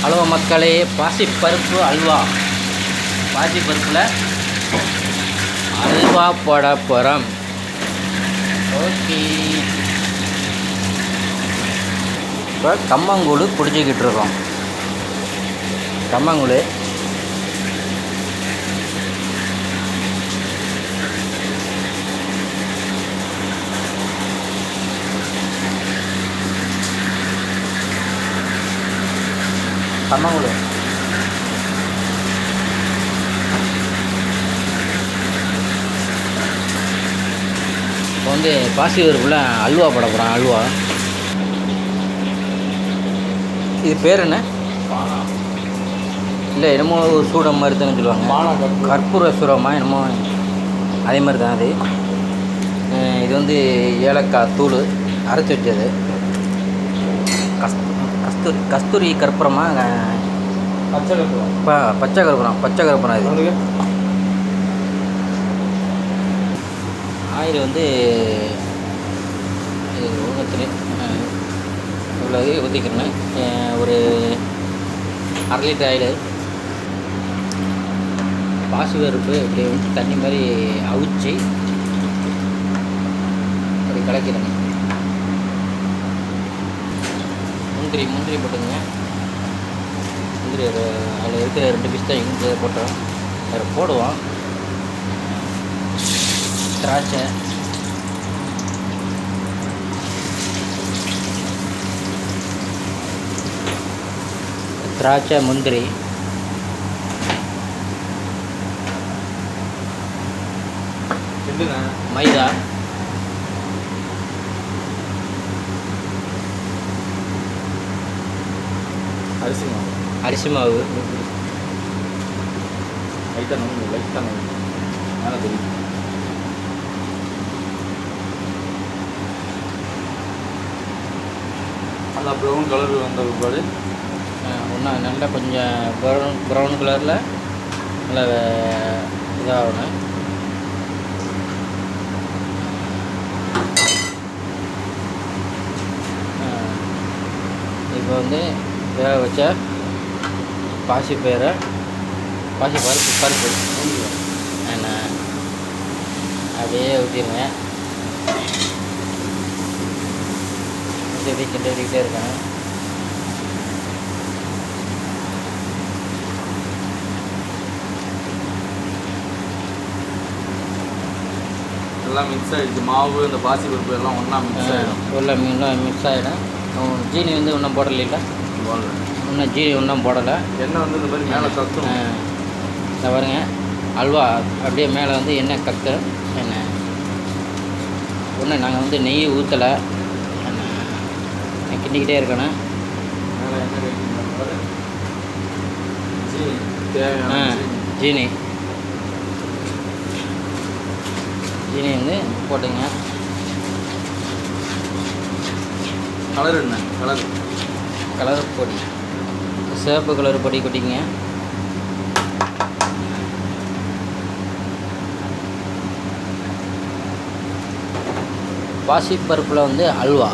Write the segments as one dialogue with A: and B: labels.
A: Hello மக்களே, பாசிப்பருப்பு அல்வா. பாசிப்பருப்பில் அல்வா போட போகிறோம். ஓகே, இப்போ கம்மங்கூழ் பிடிச்சிக்கிட்டு இருக்கோம். கம்மங்கூழ் கம்மங்கூழ் இப்போ வந்து பாசி பருப்பில் அல்வா போட போகிறோம். அல்வா இது பேர் என்ன? இல்லை, என்னமோ சூடம் மாதிரி தானே சொல்லுவாங்க. கற்பூர சூரமா என்னமோ, அதே மாதிரி தான் அது. இது வந்து ஏலக்காய் தூள் அரைச்சி வச்சது. கஸ்தூரி கற்பூரமா, பச்சை கற்பூரம் இது. ஆயில் வந்து ஊகத்தில் இவ்வளோ ஊற்றிக்கிறேன். ஒரு 1/2 லிட்டர் ஆயில். பாசி பருப்பு இப்படி வந்து தண்ணி மாதிரி அவிச்சு அப்படி கலக்கிறேன். முந்திரி போட்டுங்க. முந்திரி அதில் இருக்கிற 2 பீஸ் தான் இங்கே போட்டோம். வேறு போடுவோம். திராட்சை முந்திரி, மைதா, அரிசி மாவு,
B: நல்லா ப்ரௌன் கலர் வந்த பிற்பாடு
A: ஒன்றா நல்லா கொஞ்சம் ப்ரௌன் கலரில் நல்லா இதாகணும். இப்போ வந்து வேக வச்ச பாசி பருப்பு என்ன அப்படியே ஊற்றிடுங்க. கிண்டிக்கிட்டே இருக்கேன்.
B: எல்லாம் மிக்ஸ் ஆகிடுச்சு. மாவு இந்த பாசி பருப்பு எல்லாம் ஒன்றா மிக்ஸ் ஆகிடும்.
A: எல்லாம் மிக்ஸ் ஆகிடும். ஜீனி வந்து இன்னும் போடலை. இன்னும் ஜீனி இன்னும் போடலை.
B: எண்ணெய் வந்து இந்த மாதிரி மேலே கத்தும்.
A: இதை பாருங்க, அல்வா அப்படியே மேலே வந்து எண்ணெய் கக்கு. எண்ணெய் ஒன்று நாங்கள் வந்து நெய் ஊற்றலை. கிண்டிக்கிட்டே இருக்கணும்.
B: மேலே எண்ணெய்
A: ஜீனி வந்து போட்டுங்க.
B: கலர் என்ன?
A: கலர் பொடி, சிவப்பு கலர் பொடி கொட்டிங்க. பாசிப்பருப்பில் வந்து அல்வா.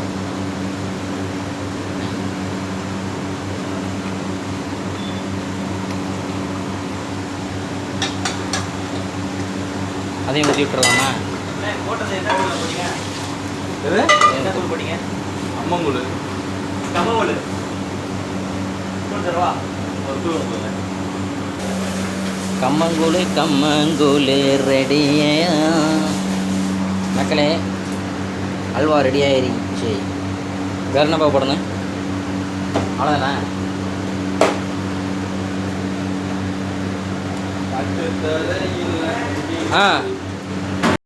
A: அதையும் ஊற்றி விட்டுறலாமா? கம்மங்கூழ் ரெடியா மக்களே. அல்வா ரெடி ஆகிருச்சு. வேறு என்னப்பா போடணும்? அவ்வளோதானே. ஆ